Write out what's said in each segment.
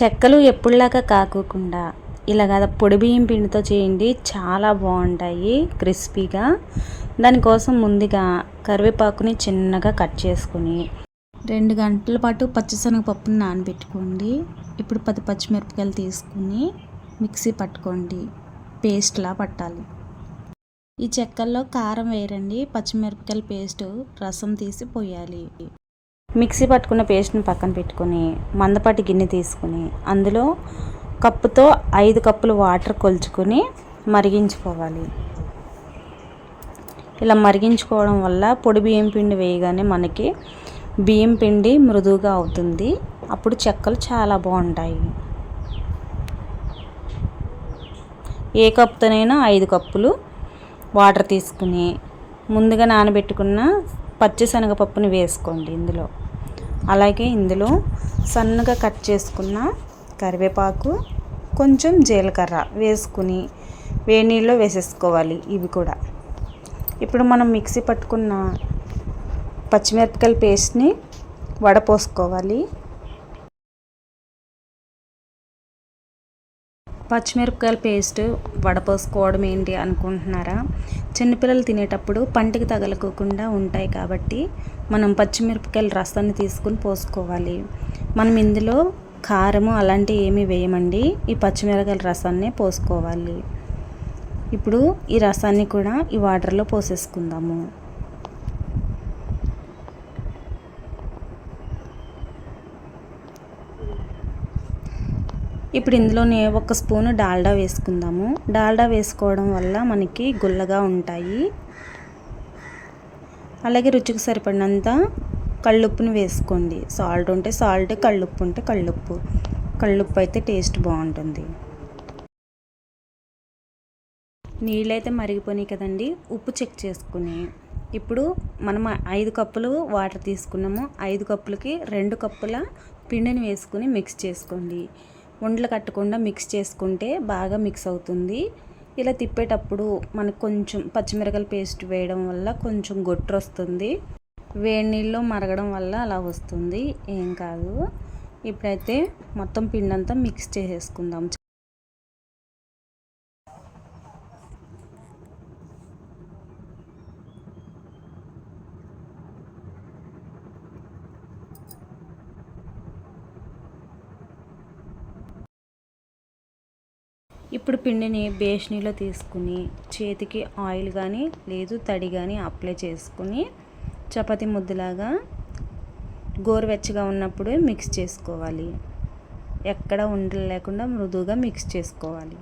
చెక్కలు ఎప్పుడులాగా కాకోకుండా ఇలాగ పొడి బియ్యం పిండితో చేయండి, చాలా బాగుంటాయి క్రిస్పీగా. దానికోసం ముందుగా కరివేపాకుని చిన్నగా కట్ చేసుకుని 2 గంటల పాటు పచ్చిశనగపప్పుని నానబెట్టుకోండి. ఇప్పుడు 10 పచ్చిమిరపకాయలు తీసుకుని మిక్సీ పట్టుకోండి, పేస్ట్లా పట్టాలి. ఈ చెక్కల్లో కారం వేయరండి, పచ్చిమిరపకాయల పేస్ట్ రసం తీసి పోయాలి. మిక్సీ పట్టుకున్న పేస్ట్ని పక్కన పెట్టుకొని మందపాటి గిన్నె తీసుకుని అందులో కప్పుతో 5 కప్పులు వాటర్ కొలుచుకొని మరిగించుకోవాలి. ఇలా మరిగించుకోవడం వల్ల పొడి బియ్యం పిండి వేయగానే మనకి బియ్యం పిండి మృదువుగా అవుతుంది. అప్పుడు చెక్కలు చాలా బాగుంటాయి. ఏ కప్పుతోనైనా 5 కప్పులు వాటర్ తీసుకుని ముందుగా నానబెట్టుకున్న పచ్చిశనగపప్పుని వేసుకోండి ఇందులో. అలాగే ఇందులో సన్నగా కట్ చేసుకున్న కరివేపాకు, కొంచెం జీలకర్ర వేసుకుని వేడి నీళ్ళలో వేసేసుకోవాలి. ఇవి కూడా ఇప్పుడు మనం మిక్సీ పట్టుకున్న పచ్చిమిరపకాయల పేస్ట్ని వడపోసుకోవాలి. పచ్చిమిరపకాయల పేస్ట్ వడపోసుకోవడం ఏంటి అనుకుంటున్నారా? చిన్నపిల్లలు తినేటప్పుడు పంటికి తగలకోకుండా ఉంటాయి కాబట్టి మనం పచ్చిమిరపకాయల రసాన్ని తీసుకుని పోసుకోవాలి. మనం ఇందులో కారము అలాంటివి ఏమీ వేయమండి, ఈ పచ్చిమిరపకాయల రసాన్నే పోసుకోవాలి. ఇప్పుడు ఈ రసాన్ని కూడా ఈ వాటర్లో పోసేసుకుందాము. ఇప్పుడు ఇందులోనే 1 స్పూను డాల్డా వేసుకుందాము. డాల్డా వేసుకోవడం వల్ల మనకి గుల్లగా ఉంటాయి. అలాగే రుచికి సరిపడినంత కళ్ళుప్పుని వేసుకోండి. సాల్ట్ ఉంటే సాల్ట్, కళ్ళుప్పు ఉంటే కళ్ళుప్పు. కళ్ళుప్పు అయితే టేస్ట్ బాగుంటుంది. నీళ్ళైతే మరిగిపోయినాయి కదండి, ఉప్పు చెక్ చేసుకుని ఇప్పుడు మనం 5 కప్పులు వాటర్ తీసుకున్నాము. 5 కప్పులకి 2 కప్పుల పిండిని వేసుకుని మిక్స్ చేసుకోండి. ఉండలు కట్టకుండా మిక్స్ చేసుకుంటే బాగా మిక్స్ అవుతుంది. ఇలా తిప్పేటప్పుడు మనకు కొంచెం పచ్చిమిరపకాయల పేస్ట్ వేయడం వల్ల కొంచెం గొట్టు వస్తుంది. వేడి నీళ్ళలో మరగడం వల్ల అలా వస్తుంది, ఏం కాదు. ఇప్పుడైతే మొత్తం పిండి అంతా మిక్స్ చేసేసుకుందాం. ఇప్పుడు పిండిని బేషనీలో తీసుకుని చేతికి ఆయిల్ కానీ లేదు తడి కానీ అప్లై చేసుకుని చపాతీ ముద్దలాగా గోరువెచ్చగా ఉన్నప్పుడే మిక్స్ చేసుకోవాలి. ఎక్కడ ఉండలు లేకుండా మృదువుగా మిక్స్ చేసుకోవాలి.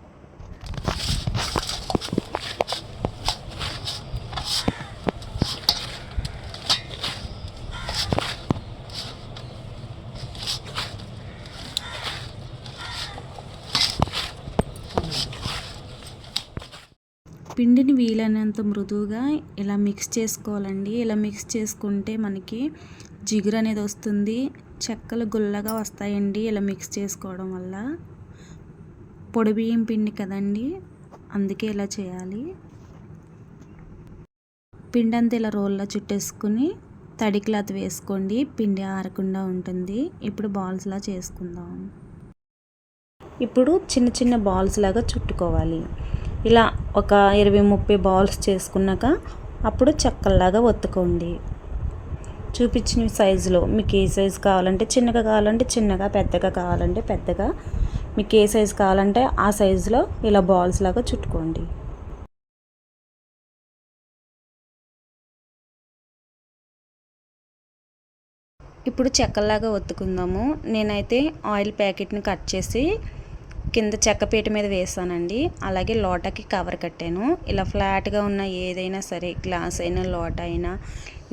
పిండిని వీలైనంత మృదువుగా ఇలా మిక్స్ చేసుకోవాలండి. ఇలా మిక్స్ చేసుకుంటే మనకి జిగురు అనేది వస్తుంది, చెక్కలు గుల్లగా వస్తాయండి. ఇలా మిక్స్ చేసుకోవడం వల్ల పొడి బియ్యం పిండి కదండి, అందుకే ఇలా చేయాలి. పిండి అంతా ఇలా రోల్లో చుట్టేసుకుని తడి క్లాత్ వేసుకోండి, పిండి ఆరకుండా ఉంటుంది. ఇప్పుడు బాల్స్లా చేసుకుందాం. ఇప్పుడు చిన్న చిన్న బాల్స్ లాగా చుట్టుకోవాలి. ఇలా ఒక 20-30 బాల్స్ చేసుకున్నాక అప్పుడు చెక్కల్లాగా ఒత్తుకోండి. చూపించిన సైజులో మీకు ఏ సైజు కావాలంటే చిన్నగా కావాలంటే చిన్నగా, పెద్దగా కావాలంటే పెద్దగా, మీకు ఏ సైజు కావాలంటే ఆ సైజులో ఇలా బాల్స్ లాగా చుట్టుకోండి. ఇప్పుడు చెక్కల్లాగా ఒత్తుకుందాము. నేనైతే ఆయిల్ ప్యాకెట్ని కట్ చేసి కింద చెక్కపీట మీద వేసానండి. అలాగే లోటాకి కవర్ కట్టాను. ఇలా ఫ్లాట్గా ఉన్న ఏదైనా సరే, గ్లాస్ అయినా, లోట అయినా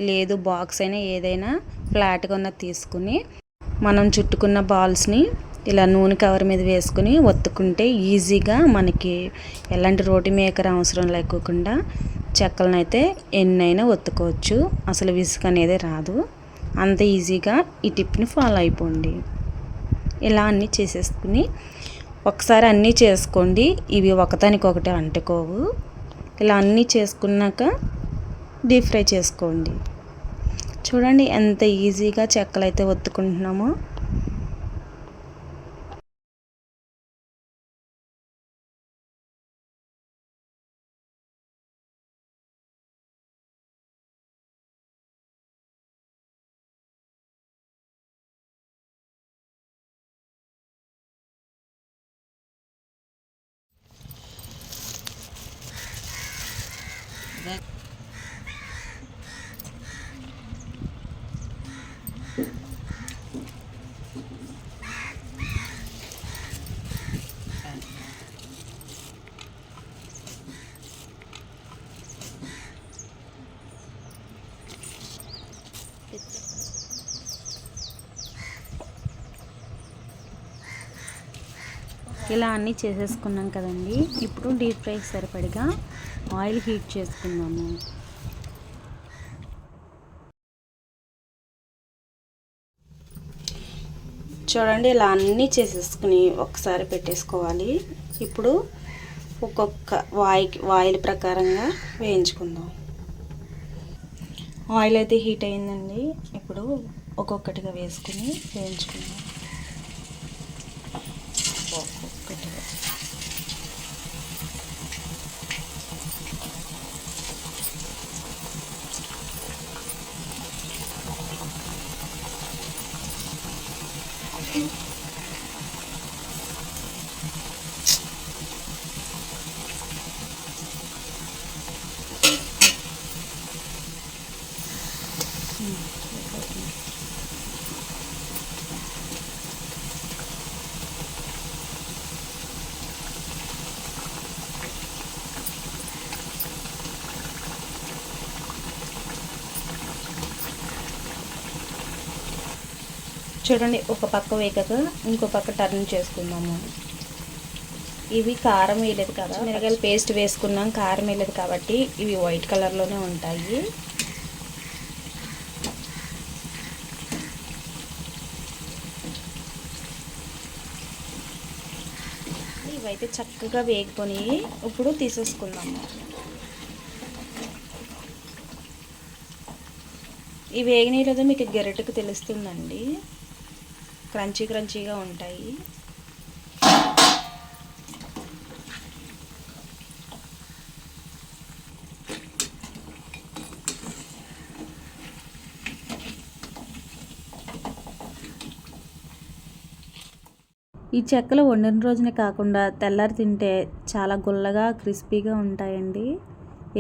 లేదు బాక్స్ అయినా, ఏదైనా ఫ్లాట్గా ఉన్నది తీసుకుని మనం చుట్టుకున్న బాల్స్ని ఇలా నూనె కవర్ మీద వేసుకుని ఒత్తుకుంటే ఈజీగా మనకి ఎలాంటి రోటి మేకర్ అవసరం లేకుండా చెక్కలనైతే ఎన్నైనా ఒత్తుకోవచ్చు. అసలు విసుగు అనేది రాదు. అంత ఈజీగా ఈ టిప్ని ఫాలో అయిపోండి. ఇలా అన్నీ చేసేసుకుని ఒకసారి అన్నీ చేసుకోండి, ఇవి ఒకదానికొకటి అంటుకోవు. ఇలా అన్నీ చేసుకున్నాక డీప్ ఫ్రై చేసుకోండి. చూడండి ఎంత ఈజీగా చెక్కలు అయితే ఒత్తుకుంటున్నామో. ఇలా అన్నీ చేసేసుకున్నాం కదండి. ఇప్పుడు డీప్ ఫ్రైకి సరిపడిగా ఆయిల్ హీట్ చేసుకుందాము. చూడండి, ఇలా అన్నీ చేసేసుకుని ఒకసారి పెట్టేసుకోవాలి. ఇప్పుడు ఒక్కొక్క ఆయిల్ ప్రకారంగా వేయించుకుందాం. ఆయిల్ అయితే హీట్ అయిందండి. ఇప్పుడు ఒక్కొక్కటిగా వేసుకుని వేయించుకుందాం. ఒక్కొక్కటిగా చూడండి, ఒక పక్క వేగక ఇంకో పక్క టర్న్ చేసుకుందాము. ఇవి కారం వేయలేదు కదా, మిరగాయలు పేస్ట్ వేసుకున్నాం, కారం వేయలేదు కాబట్టి ఇవి వైట్ కలర్లోనే ఉంటాయి. ఇవైతే చక్కగా వేగుకొని ఇప్పుడు తీసేసుకుందాము. ఈ వేగినాయి లేదా మీకు గెరటికి తెలుస్తుందండి, క్రంచీగా ఉంటాయి. ఈ చెక్కలు వండిన రోజునే కాకుండా తెల్లారి తింటే చాలా గుల్లగా క్రిస్పీగా ఉంటాయండి.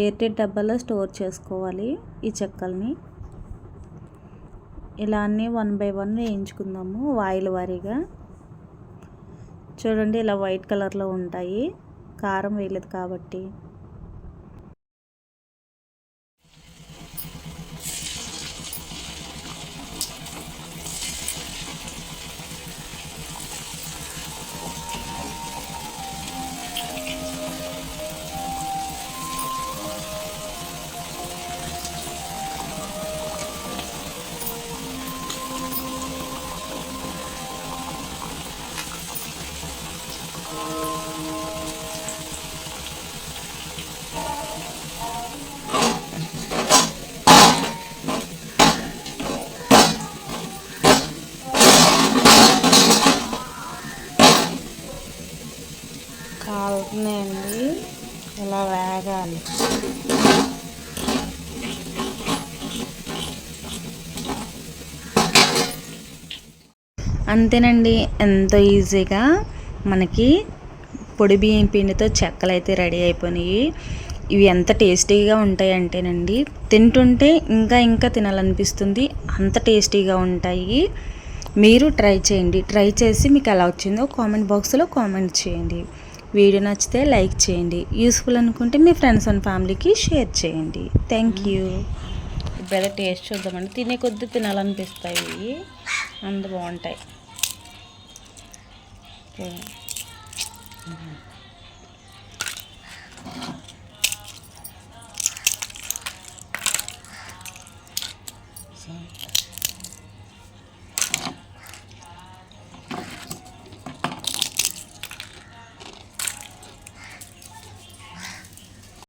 ఎయిర్టైట్ డబ్బాలో స్టోర్ చేసుకోవాలి ఈ చెక్కల్ని. ఇలా అన్నీ 1 బై 1 వేయించుకుందాము ఆయిల్ వారీగా. చూడండి, ఇలా వైట్ కలర్లో ఉంటాయి, కారం వేయలేదు కాబట్టి. కాలుతున్నాయండి, ఇలా వేగాలి. అంతేనండి, ఎంతో ఈజీగా మనకి పొడి బియ్యం పిండితో చెక్కలు అయితే రెడీ అయిపోయినాయి. ఇవి ఎంత టేస్టీగా ఉంటాయంటేనండి, తింటుంటే ఇంకా తినాలనిపిస్తుంది, అంత టేస్టీగా ఉంటాయి. మీరు ట్రై చేయండి. ట్రై చేసి మీకు ఎలా వచ్చిందో కామెంట్ బాక్స్లో కామెంట్ చేయండి. వీడియో నచ్చితే లైక్ చేయండి. యూస్ఫుల్ అనుకుంటే మీ ఫ్రెండ్స్ అండ్ ఫ్యామిలీకి షేర్ చేయండి. Thank you. ఇప్పుడైతే టేస్ట్ చూద్దామండి. తినే కొద్దీ తినాలనిపిస్తాయి, అంత బాగుంటాయి.